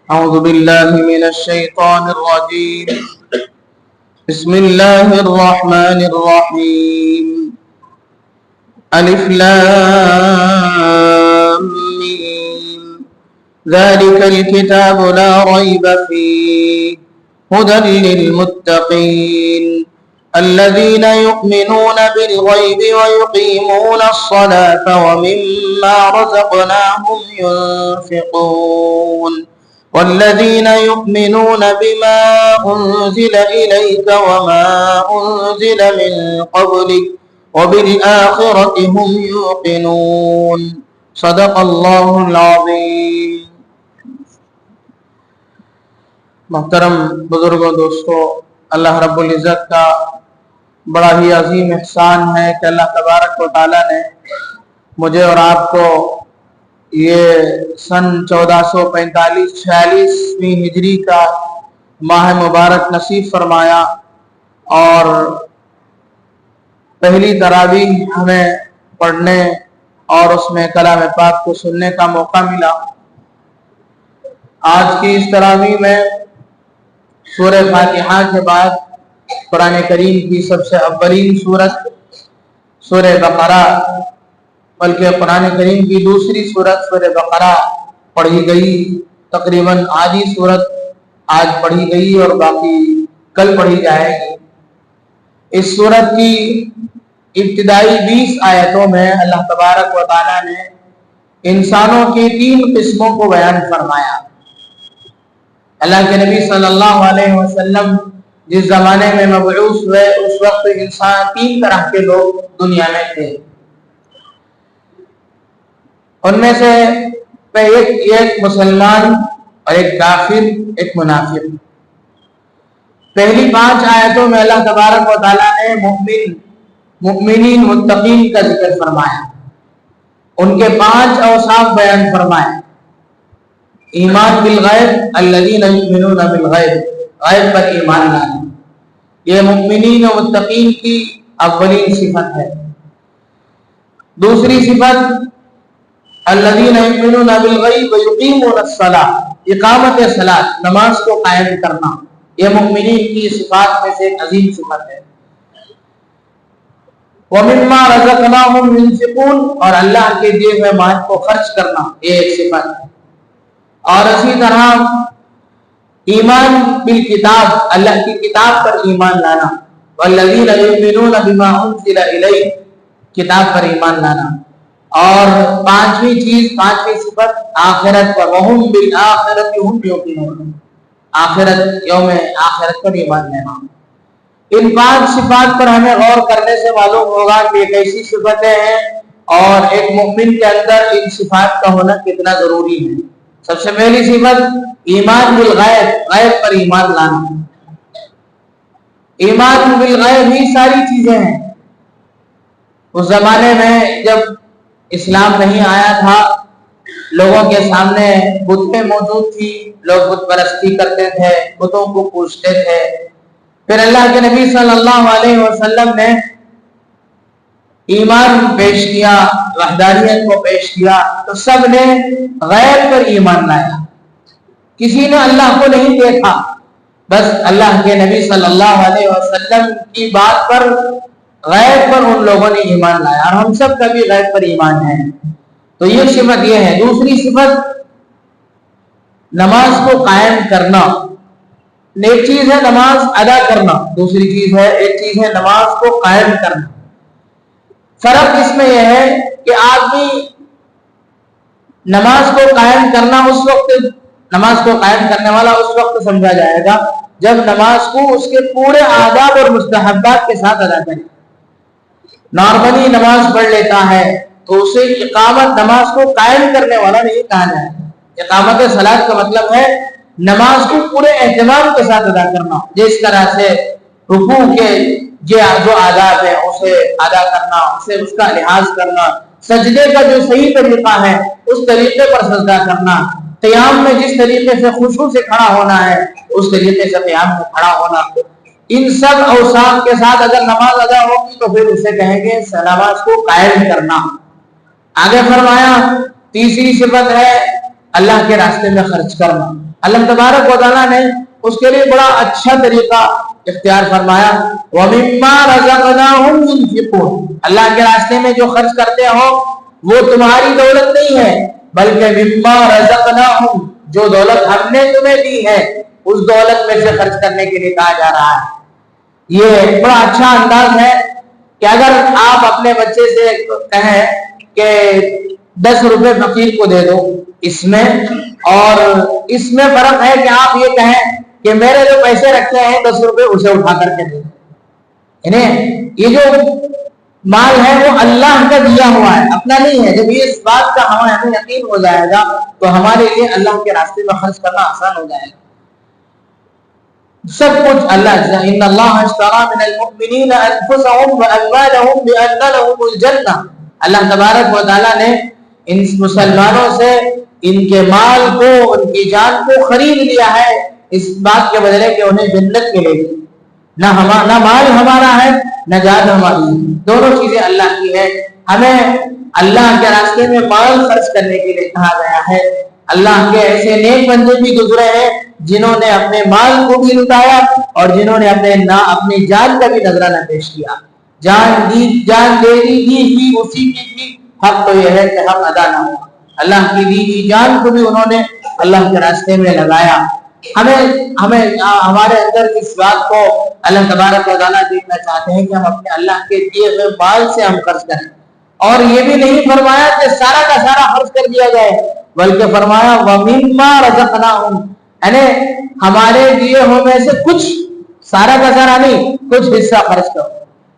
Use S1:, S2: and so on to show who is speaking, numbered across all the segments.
S1: أعوذ بالله من الشيطان الرجيم. بسم الله الرحمن الرحيم. ألف لام ميم. ذلك الكتاب لا ريب فيه هدى للمتقين الذين يؤمنون بالغيب ويقيمون الصلاة ومما رزقناهم ينفقون والذين يؤمنون بما أنزل إليك وما أنزل من قبلك وبالآخرة هم يوقنون. صدق الله العظيم. محترم بزرگوں، دوستو، اللہ رب العزت کا بڑا ہی عظیم احسان ہے کہ اللہ تبارک و تعالیٰ نے مجھے اور آپ کو یہ سن 1445-46 ہجری کا ماہ مبارک نصیب فرمایا اور پہلی تراویح ہمیں پڑھنے اور اس میں کلام پاک کو سننے کا موقع ملا. آج کی اس تراویح میں سورہ فاتحہ کے بعد قرآن کریم کی سب سے اولین سورت سورہ بقرہ، بلکہ قرآن کریم کی دوسری سورت سورہ بقرہ پڑھی گئی. تقریباً آدھی سورت آج پڑھی گئی اور باقی کل پڑھی جائے گی. اس سورت کی ابتدائی 20 آیتوں میں اللہ تبارک و تعالیٰ نے انسانوں کی 3 قسموں کو بیان فرمایا. اللہ کے نبی صلی اللہ علیہ وسلم جس زمانے میں مبعوث ہوئے اس وقت انسان 3 طرح کے لوگ دنیا میں تھے. ان میں سے ایک مسلمان اور ایک کافر، ایک منافق. پہلی 5 آیتوں میں اللہ تبارک و تعالیٰ نے مؤمنین متقین کا ذکر فرمایا. ان کے 5 اوصاف بیان فرمائے. ایمان بالغیب، الذین یؤمنون بالغیب، غیب پر ایمان لانا، یہ مؤمنین و متقین کی اولین صفت ہے. دوسری صفت الذین یؤمنون بالغیب ویقیمون الصلاۃ، اقامت صلاۃ، نماز کو قائم کرنا، یہ مؤمنین کی صفات میں سے ایک عظیم صفت ہے. وَمِمَّا رَزَقْنَاهُمْ يُنْفِقُونَ، اور اللہ کے دیے ہوئے مال کو خرچ کرنا، یہ ایک صفت ہے. اور اسی طرح ایمان بالکتاب، اللہ کی کتاب پر ایمان لانا، وَالَّذِينَ يُؤْمِنُونَ بِمَا أُنزِلَ إِلَيْكَ، کتاب پر ایمان لانا. اور پانچویں صفت آخرت پر، وَهُمْ بِالْآخِرَةِ هُمْ يُوقِنُونَ، آخرت، یوم آخرت پر ایمان لانا. ان 5 صفات پر ہمیں غور کرنے سے معلوم ہوگا کہ ایک ایسی صفتیں ہیں اور ایک مومن کے اندر ان صفات کا ہونا کتنا ضروری ہے. سب سے پہلی صفت ایمان بالغیب، غیب پر ایمان لانا. ایمان بالغیب ہی ساری چیزیں ہیں. اس زمانے میں جب اسلام نہیں آیا تھا، لوگوں کے سامنے بتیں موجود تھی، لوگ بت پرستی کرتے تھے، بتوں کو پوجتے تھے. پھر اللہ کے نبی صلی اللہ علیہ وسلم نے ایمان پیش کیا، وحدانیت کو پیش کیا، تو سب نے غیب پر ایمان لایا. کسی نے اللہ کو نہیں دیکھا، بس اللہ کے نبی صلی اللہ علیہ وسلم کی بات پر، غیب پر ان لوگوں نے ایمان لایا. اور ہم سب کا بھی غیب پر ایمان ہے. تو یہ صفت یہ ہے. دوسری صفت نماز کو قائم کرنا. ایک چیز ہے نماز ادا کرنا، دوسری چیز ہے نماز کو قائم کرنا. فرق اس میں یہ ہے کہ آدمی نماز کو قائم کرنا نماز کو قائم کرنے والا اس وقت سمجھا جائے گا جب نماز کو اس کے پورے آداب اور مستحبات کے ساتھ ادا کرے. نارملی نماز پڑھ لیتا ہے تو اسے اقامت، نماز کو قائم کرنے والا نہیں کہا جائے گا. اقامت صلاۃ کا مطلب ہے نماز کو پورے اہتمام کے ساتھ ادا کرنا، جس طرح سے رکوع کے جو آداب ہے اسے ادا کرنا، اس کا لحاظ کرنا، سجدے کا جو صحیح طریقہ ہے اس طریقے پر سجدہ کرنا، قیام میں جس طریقے سے خشوع سے کھڑا ہونا ہے اس طریقے سے قیام میں کھڑا ہونا. ان سب اوصاف کے ساتھ اگر نماز ادا ہوگی تو پھر اسے کہیں گے نماز کو قائم کرنا. آگے فرمایا تیسری صفت ہے اللہ کے راستے میں خرچ کرنا. اللہ تبارک و تعالیٰ نے اس کے لیے بڑا اچھا طریقہ اختیار فرمایا، وَمِمَّا رَزَقْنَاهُمْ يُنْفِقُونَ، اللہ کے راستے میں جو خرچ کرتے ہو وہ تمہاری دولت نہیں ہے، بلکہ مِمَّا رَزَقْنَاهُمْ، جو دولت ہم نے تمہیں دی ہے اس دولت میں سے خرچ کرنے کے لیے کہا جا رہا ہے۔ یہ بڑا اچھا انداز ہے کہ اگر آپ اپنے بچے سے کہیں کہ 10 روپے فقیر کو دے دو، اس میں اور اس میں فرق ہے کہ آپ یہ کہیں کہ میرے جو پیسے رکھے ہیں 10 روپے اسے اٹھا کر کے دے دو۔ یعنی یہ جو مال ہے وہ اللہ کا دیا ہوا ہے، اپنا نہیں ہے۔ جب یہ اس بات کا ہمیں یقین ہو جائے گا تو ہمارے لیے اللہ کے راستے میں خرچ کرنا آسان ہو جائے گا۔ سب کچھ اللہ، ان اللہ اشتری من المؤمنین انفسهم واموالهم بان لهم الجنہ، اللہ تبارک و تعالیٰ نے ان مسلمانوں سے ان کے مال کو، ان کی جان کو خرید لیا ہے اس بات کے بدلے کہ انہیں جنت ملے گی۔ نہ مال ہمارا ہے نہ جان ہماری، دونوں چیزیں اللہ کی ہے۔ ہمیں اللہ کے راستے میں مال خرچ کرنے کے لیے کہا گیا ہے۔ اللہ کے ایسے نیک بندے بھی گزرے ہیں جنہوں نے اپنے مال کو بھی لٹایا اور جنہوں نے اپنی جان کا بھی نذرانہ پیش کیا۔ جان دے دی اسی کی تھی، حق تو یہ ہے کہ حق ادا نہ ہوا۔ اللہ کی دی ہوئی جان کو بھی انہوں نے اللہ کے راستے میں لگایا۔ ہمارے اندر اس بات کو اللہ تبارک و تعالیٰ دیکھنا چاہتے ہیں کہ ہم اپنے اللہ کے دیے ہوئے مال سے ہم خرچ کریں، اور یہ بھی نہیں فرمایا کہ سارا کا سارا خرچ کر دیا جائے، بلکہ فرمایا وَمِمَّا رَزَقْنَاهُمْ، یعنی ہمارے دیے ہوئے میں سے کچھ، سارا کا سارا نہیں، کچھ حصہ خرچ کرو۔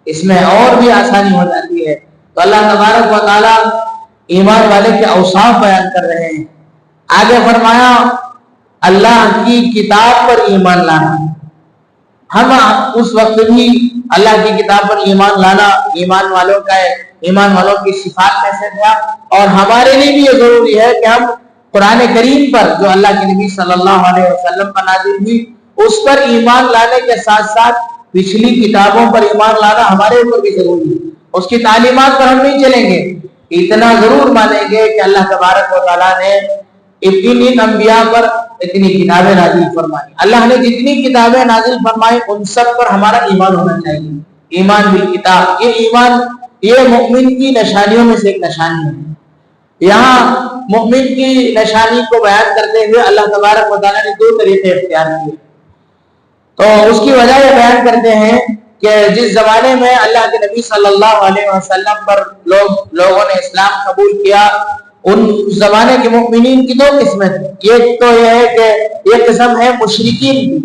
S1: اس میں اور بھی آسانی ہو جاتی ہے۔ تو اللہ تبارک و تعالیٰ ایمان والے کے اوصاف بیان کر رہے ہیں۔ آگے فرمایا اللہ کی کتاب پر ایمان لانا۔ ہم اس وقت بھی اللہ کی کتاب پر ایمان لانا ایمان والوں کی صفات میں سے تھا، اور ہمارے لیے بھی یہ ضروری ہے کہ ہم قرآن کریم پر جو اللہ کے نبی صلی اللہ علیہ وسلم پر نازل ہوئی اس پر ایمان لانے کے ساتھ ساتھ پچھلی کتابوں پر ایمان لانا ہمارے اوپر بھی ضروری ہے۔ اس کی تعلیمات پر ہم نہیں چلیں گے، اتنا ضرور مانیں گے کہ اللہ تبارک و تعالیٰ نے ان انبیاء پر اتنی کتابیں نازل فرمائی، اللہ نے جتنی کتابیں نازل فرمائی ان سب پر ہمارا ایمان ہونا چاہیے۔ ایمان بالکتاب، یہ ایمان یہ مومن کی نشانیوں میں سے ایک نشانی ہے۔ یہاں مومن کی نشانی کو بیان کرتے ہوئے اللہ تبارک و تعالیٰ نے 2 طریقے اختیار کیے، تو اس کی وجہ یہ بیان کرتے ہیں کہ جس زمانے میں اللہ کے نبی صلی اللہ علیہ وسلم پر لوگوں نے اسلام قبول کیا، ان زمانے کے مؤمنین کی 2 قسمیں تھیں۔ ایک تو یہ ہے کہ ایک قسم ہے مشرکین کی،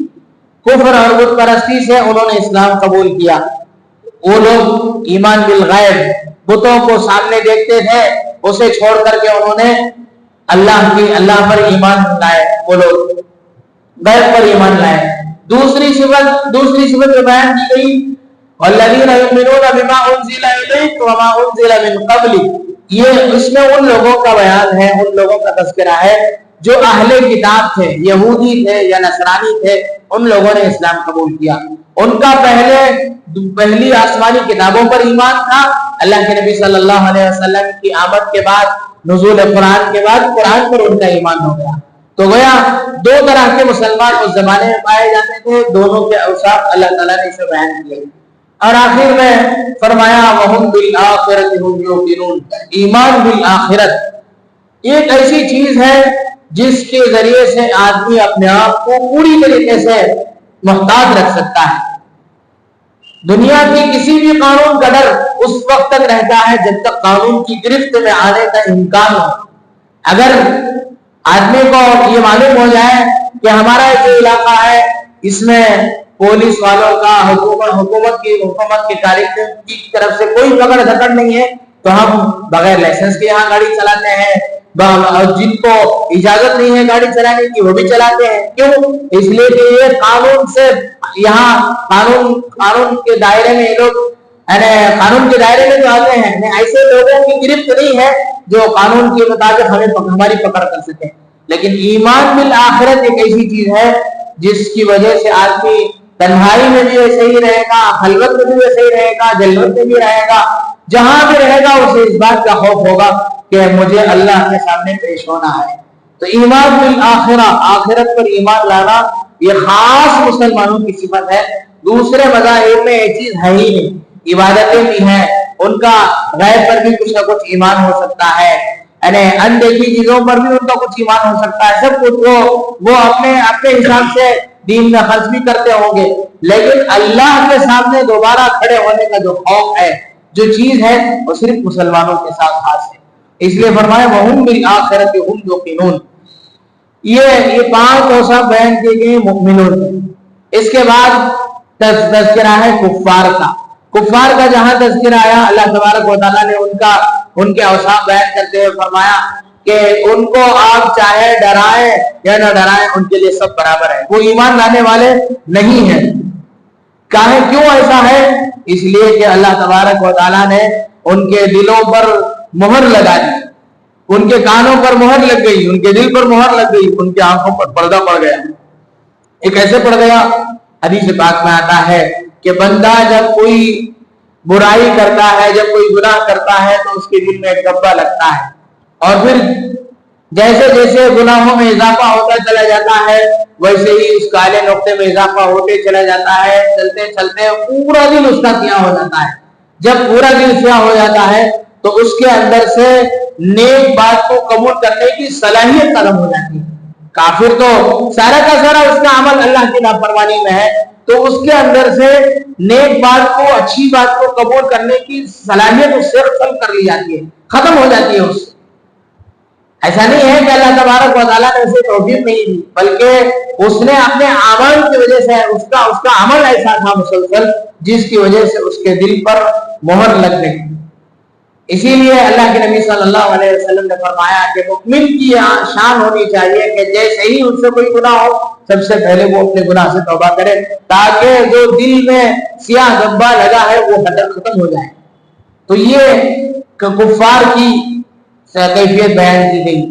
S1: کفر اور بت پرستی سے انہوں نے اسلام قبول کیا۔ وہ لوگ ایمان بالغیب، بتوں کو سامنے دیکھتے تھے، اسے چھوڑ کر کے انہوں نے اللہ پر ایمان لائے، وہ لوگ غیب پر ایمان لائے۔ دوسری صفت جو بیان کی گئی والذین یؤمنون بما انزل الیک وما انزل من قبلک، یہ اس میں ان لوگوں کا بیان ہے، ان لوگوں کا تذکرہ ہے جو اہل کتاب تھے، یہودی تھے یا نصرانی تھے، ان لوگوں نے اسلام قبول کیا۔ ان کا پہلی آسمانی کتابوں پر ایمان تھا، اللہ کے نبی صلی اللہ علیہ وسلم کی آمد کے بعد، نزول قرآن کے بعد قرآن پر ان کا ایمان ہو گیا۔ تو گویا 2 طرح کے مسلمان اس زمانے میں پائے جاتے تھے، دونوں کے اوصاف اللہ تعالیٰ نے اسے بیان کیے۔ اور آخر میں فرمایا وَهُمْ بِالْآخِرَةِ هُمْ يُوقِنُونَ، ایمان بالآخرت ایک ایسی چیز ہے جس کے ذریعے سے آدمی اپنے آپ کو پوری طریقے سے محتاط رکھ سکتا ہے۔ دنیا کی کسی بھی قانون کا ڈر اس وقت تک رہتا ہے جب تک قانون کی گرفت میں آنے کا امکان ہو۔ اگر آدمی کو یہ معلوم ہو جائے کہ ہمارا جو علاقہ ہے اس میں پولیس والوں کا حکومت کی طرف سے کوئی پکڑ دھکڑ نہیں ہے، تو ہم بغیر لائسنس کے یہاں گاڑی چلاتے ہیں، اور جن کو اجازت نہیں ہے گاڑی چلانے کی وہ بھی چلاتے ہیں۔ کیوں؟ اس لیے کہ یہ قانون سے یہاں قانون کے دائرے میں یہ لوگ قانون کے دائرے میں جو آتے ہیں، ایسے لوگوں کی گرفت نہیں ہے جو قانون کے مطابق ہماری پکڑ کر سکے۔ لیکن ایمان بالآخرت ایک ایسی چیز ہے جس کی وجہ سے آدمی تنہائی میں بھی ویسے ہی رہے گا، خلوت میں بھی ویسے ہی رہے گا، جلوت میں بھی رہے گا، جہاں بھی رہے گا اسے اس بات کا خوف ہوگا کہ مجھے اللہ کے سامنے پیش ہونا ہے۔ تو تو ایمان بالآخرہ، آخرت پر ایمان لانا یہ خاص مسلمانوں کی صفت ہے، دوسرے مذاہب میں یہ چیز ہے ہی نہیں۔ عبادتیں بھی ہیں، ان کا غیب پر بھی کچھ نہ کچھ ایمان ہو سکتا ہے، یعنی اندیکھی چیزوں پر بھی ان کا کچھ ایمان ہو سکتا ہے، سب کچھ وہ اپنے حساب سے دین میں خرچ بھی کرتے ہوں گے، لیکن اللہ کے سامنے دوبارہ کھڑے ہونے کا جو خوف ہے، جو چیز ہے، وہ صرف مسلمانوں کے ساتھ خاص ہے۔ اس لیے فرمایا وَهُمْ بِالْآخِرَةِ هُمْ يُوقِنُونَ۔ یہ 5 اوصاف بیان کیے گئے مومنوں کے۔ اس کے بعد تذکرہ ہے کفار کا۔ کفار کا جہاں تذکرہ آیا، اللہ تبارک و تعالیٰ نے ان کے اوصاف بیان کرتے ہوئے فرمایا کہ ان کو آپ چاہے ڈرائیں یا نہ ڈرائیں، ان کے لیے سب برابر ہے، وہ ایمان لانے والے نہیں ہیں۔ کیوں ایسا ہے؟ اس لیے کہ اللہ تبارک و تعالیٰ نے ان کے دلوں پر مہر لگا دی، ان کے کانوں پر مہر لگ گئی، ان کے دل پر مہر لگ گئی، ان کی آنکھوں پر پردہ پڑ گیا۔ یہ کیسے پڑ گیا؟ حدیث پاک میں آتا ہے کہ بندہ جب کوئی برائی کرتا ہے، جب کوئی گناہ کرتا ہے تو اس کے دل میں ایک دبا لگتا ہے، اور پھر جیسے جیسے گناہوں میں اضافہ ہوتا چلا جاتا ہے، ویسے ہی اس کالے نقطے میں اضافہ ہوتے چلا جاتا ہے، چلتے چلتے پورا دل اس کا سیاہ ہو جاتا ہے۔ جب پورا دل سیاہ ہو جاتا ہے تو اس کے اندر سے نیک بات کو قبول کرنے کی صلاحیت ختم ہو جاتی ہے۔ کافر تو سارا کا سارا اس کا عمل اللہ کی نافرمانی میں ہے، تو اس کے اندر سے نیک بات کو، اچھی بات کو قبول کرنے کی صلاحیت اس سے ختم کر لی جاتی ہے، ختم ہو جاتی ہے اس سے۔ ایسا نہیں ہے کہ اللہ تبارک و تعالیٰ نے اسے توفیق نہیں دی، بلکہ اس نے اپنے اعمال کی وجہ سے اس کا عمل ایسا تھا مسلسل، جس کی وجہ سے اس کے دل پر مہر لگ گئی۔ اسی لیے اللہ کے نبی صلی اللہ علیہ وسلم نے فرمایا کہ مؤمن کی شان ہونی چاہیے کہ جیسے ہی ان سے کوئی گناہ ہو، سب سے پہلے وہ اپنے گناہ سے توبہ کرے، تاکہ جو دل میں سیاہ دبا لگا ہے وہ ختم ہو جائے۔ تو یہ کفار کی کیفیت بیان کی گئی۔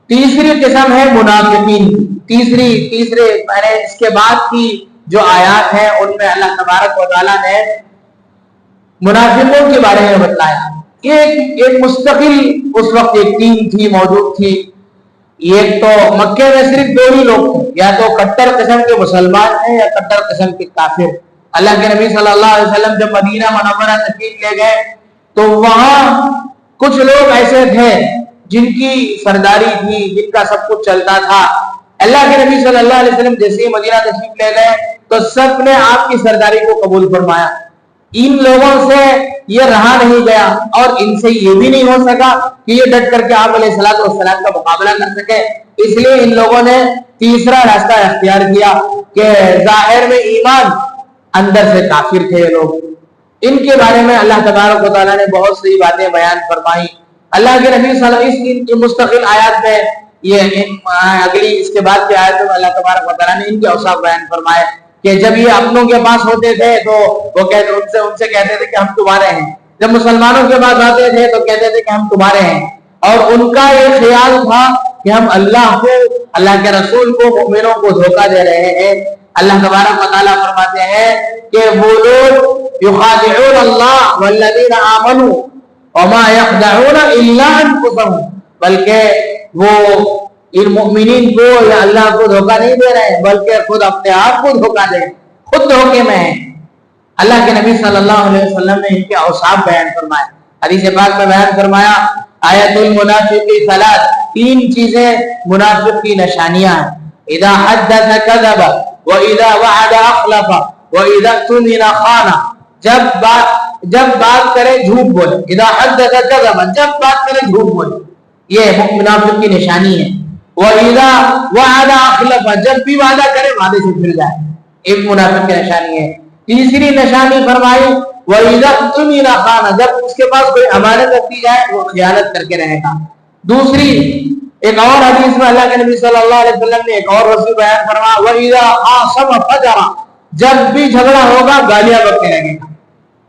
S1: تیسری قسم ہے منافقین۔ تیسرے اس کے بعد کی جو آیات ہیں ان میں اللہ تبارک و تعالیٰ نے منافقوں کے بارے میں بتلایا۔ ایک مستقل اس وقت ایک ٹیم تھی، موجود تھی۔ ایک تو مکے میں صرف 2 ہی لوگ تھے، یا تو کٹر قسم کے مسلمان ہیں یا کٹر قسم کے کافر۔ اللہ کے نبی صلی اللہ علیہ وسلم جب مدینہ منورہ تشریف لے گئے تو وہاں کچھ لوگ ایسے تھے جن کی سرداری تھی، جن کا سب کچھ چلتا تھا۔ اللہ کے نبی صلی اللہ علیہ وسلم جیسے ہی مدینہ تشریف لے گئے تو سب نے آپ کی سرداری کو قبول فرمایا۔ ان لوگوں سے یہ رہا نہیں گیا، اور ان سے یہ بھی نہیں ہو سکا کہ یہ ڈٹ کر کے آپ علیہ الصلوۃ والسلام کا مقابلہ کر سکے۔ اس لیے ان لوگوں نے تیسرا راستہ اختیار کیا کہ ظاہر میں ایمان، اندر سے کافر تھے یہ لوگ۔ ان کے بارے میں اللہ تبارک و تعالیٰ نے بہت سی باتیں بیان فرمائی۔ اللہ کے نبی صلی اللہ علیہ وسلم کی مستقل آیات میں یہ اگلی اس کے بعد کی آیت میں اللہ تبارک و تعالیٰ نے ان کے اوصاف بیان فرمائے کہ جب یہ اپنوں کے پاس ہوتے تھے تو وہ ان سے کہتے تھے کہ ہم تمہارے ہیں، جب مسلمانوں کے پاس آتے تھے تو کہتے تھے کہ ہم تمہارے ہیں، اور ان کا یہ خیال تھا کہ ہم اللہ کو، اللہ کے رسول کو، مومنوں کو دھوکہ دے رہے ہیں۔ اللہ تبارک و تعالیٰ فرماتے ہیں کہ وہ لوگ یخادعون اللہ والذین آمنوا وما یخدعون الا انفسهم، بلکہ وہ ان مومنین کو یا اللہ کو دھوکہ نہیں دے رہے ہیں، بلکہ خود اپنے آپ کو دھوکہ دے، خود دھوکے میں ہیں۔ اللہ کے نبی صلی اللہ علیہ وسلم نے ان کے اوصاف بیان فرمائے۔ حدیث پاک میں بیان فرمایا آیت المنافق ثلاث، 3 چیزیں منافق کی نشانیاں ہیں۔ اذا حدث كذب واذا وعد اخلف واذا اؤتمن خان، جب بات کرے جھوٹ بولے، اذا حدث كذب، جب بات کرے جھوٹ بولے، یہ منافق کی نشانی ہے۔ وَإِذَا وَعَدَ أَخْلَفَ، جب بھی وعدہ کرے وعدے سے پھر جائے، ایک منافق کی نشانی ہے۔ تیسری نشانی فرمائی وَإِذَا اؤْتُمِنَ خَانَ، جب اس کے پاس کوئی امانت رکھی جائے وہ خیانت کر کے رہے گا۔ دوسری ایک اور حدیث میں اللہ کے نبی صلی اللہ علیہ وسلم نے ایک اور وصف بیان فرمایا وَإِذَا خَاصَمَ فَجَرَ، جب بھی جھگڑا ہوگا گالیاں بکنے لگے گا۔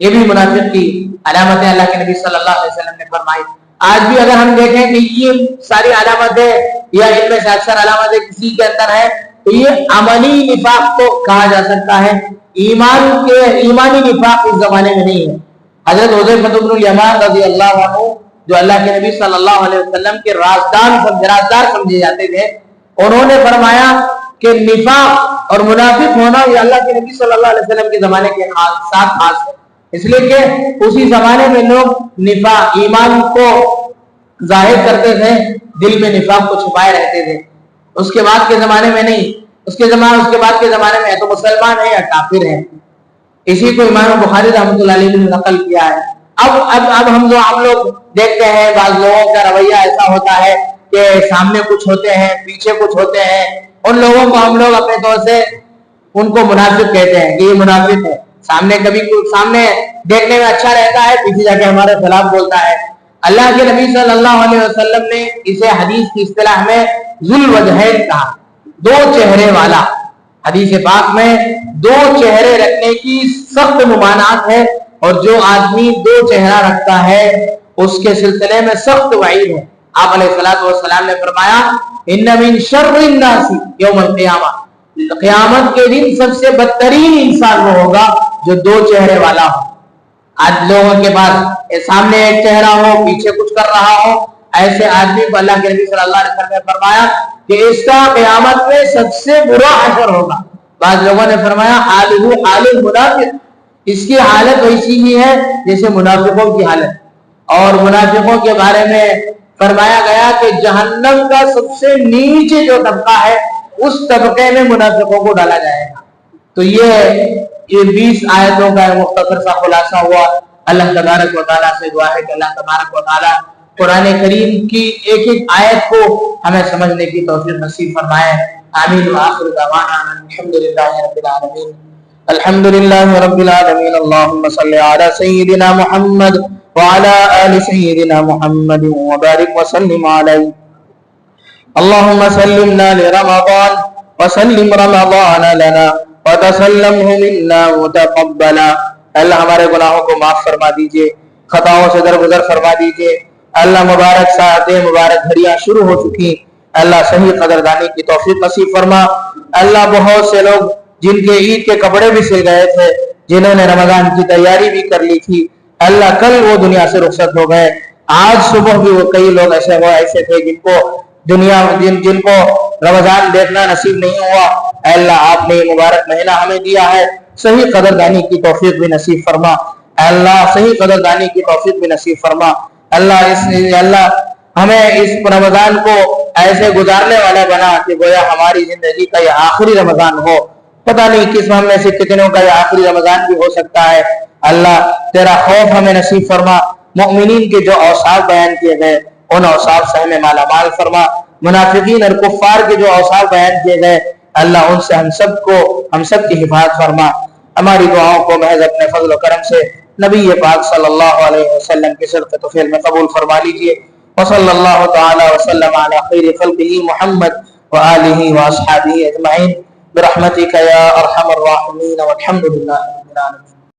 S1: یہ بھی منافق کی علامتیں اللہ کے نبی صلی اللہ علیہ وسلم نے فرمائی۔ آج بھی اگر ہم دیکھیں کہ یہ ساری علامتیں یا ان میں سے اکثر علامتیں کسی کے اندر ہے تو یہ عملی نفاق کو کہا جا سکتا ہے، ایمانی نفاق اس زمانے میں نہیں ہے۔ حضرت حذیفہ بن الیمان رضی اللہ عنہ جو اللہ کے نبی صلی اللہ علیہ وسلم کے رازدار سمجھے جاتے تھے، انہوں نے فرمایا کہ نفاق اور منافق ہونا یہ اللہ کے نبی صلی اللہ علیہ وسلم کے زمانے کے ساتھ خاص ہے، اس لیے کہ اسی زمانے میں لوگ نفاق ایمان کو ظاہر کرتے تھے، دل میں نفاق کو چھپائے رہتے تھے۔ اس کے بعد کے زمانے میں نہیں، اس کے بعد کے زمانے میں تو مسلمان ہے یا کافر ہے۔ اسی کو امام بخاری رحمۃ اللہ علیہ نے نقل کیا ہے۔ اب ہم لوگ دیکھتے ہیں بعض لوگوں کا رویہ ایسا ہوتا ہے کہ سامنے کچھ ہوتے ہیں، پیچھے کچھ ہوتے ہیں، ان لوگوں کو ہم لوگ اپنے طور سے ان کو منافق کہتے ہیں کہ یہ منافق ہے، سامنے دیکھنے میں اچھا رہتا ہے، پیچھے جا کے ہمارے خلاف بولتا ہے۔ اللہ کے نبی صلی اللہ علیہ وسلم نے اسے حدیث کی اصطلاح میں ذو الوجہین کہا، دو چہرے والا۔ حدیث پاک میں دو چہرے رکھنے کی سخت ممانعت ہے، اور جو آدمی دو چہرہ رکھتا ہے اس کے سلسلے میں سخت وعید ہے۔ آپ علیہ الصلوۃ والسلام نے فرمایا ان من شر الناس یوم القیامہ، قیامت کے دن سب سے بدترین انسان وہ ہوگا جو دو چہرے والا ہو۔ آج لوگوں کے پاس سامنے ایک چہرہ ہو، پیچھے کچھ کر رہا ہو، ایسے آدمی کو اللہ کے نبی صلی اللہ علیہ وسلم نے فرمایا کہ اس کا قیامت میں سب سے برا حشر ہوگا۔ بعض لوگوں نے فرمایا حالہ حال المنافق، اس کی حالت ویسی ہی ہے جیسے منافقوں کی حالت۔ اور منافقوں کے بارے میں فرمایا گیا کہ جہنم کا سب سے نیچے جو طبقہ ہے اس طبقے میں منافقوں کو ڈالا جائے گا۔ تو یہ 20 آیتوں کا مختصر سا خلاصہ ہوا۔ اللہ تبارک و تعالیٰ سے دعا ہے کہ اللہ تبارک و تعالیٰ قرآن کریم کی ایک ایک آیت کو ہمیں سمجھنے کی توفیق نصیب فرمائے۔ آمین وآخر دعوانا الحمدللہ رب العالمین۔ الحمدللہ رب العالمین۔ اللہم صلی علی سیدنا محمد وعلى آل سيدنا محمد وبارك وسلم عليه اللهم سلمنا لرمضان وسلم رمضان لنا وتسلمه منا متقبلا۔ اللہ ہمارے گناہوں کو معاف فرما دیجئے، خطاؤں سے درگزر فرما دیجئے۔ اللہ مبارک ساعتیں مبارک گھڑیاں شروع ہو چکی، اللہ صحیح قدردانی کی توفیق نصیب فرما۔ اللہ بہت سے لوگ جن کے عید کے کپڑے بھی سل گئے تھے، جنہوں نے رمضان کی تیاری بھی کر لی تھی، اللہ کل وہ دنیا سے رخصت ہو گئے۔ آج صبح بھی وہ کئی لوگ ایسے تھے جن کو رمضان دیکھنا نصیب نہیں ہوا۔ اے اللہ آپ نے یہ مبارک مہینہ ہمیں دیا ہے، صحیح قدردانی کی توفیق بھی نصیب فرما۔ اے اللہ صحیح قدردانی کی توفیق بھی نصیب فرما۔ اللہ ہمیں اس رمضان کو ایسے گزارنے والا بنا کہ گویا ہماری زندگی کا یہ آخری رمضان ہو۔ پتہ نہیں کس ہم میں سے کتنوں کا یہ آخری رمضان بھی ہو سکتا ہے۔ اللہ تیرا خوف ہمیں نصیب فرما۔ مؤمنین کے جو اوصاف بیان کیے گئے ان اوصاف سے ہمیں مالا مال فرما۔ منافقین اور کفار کے جو اوصاف بیان کیے گئے اللہ ان سے ہم سب کی حفاظت فرما۔ ہماری دعاؤں کو محض اپنے فضل و کرم سے نبی پاک صلی اللہ علیہ وسلم کی صدقۃ و فعل میں قبول فرما لیجئے۔ وصلی اللہ تعالی وسلم علی خیر خلقہ محمد وآلہ واصحابہ اجمعین برحمتک یا ارحم الراحمین والحمد للہ رب العالمین۔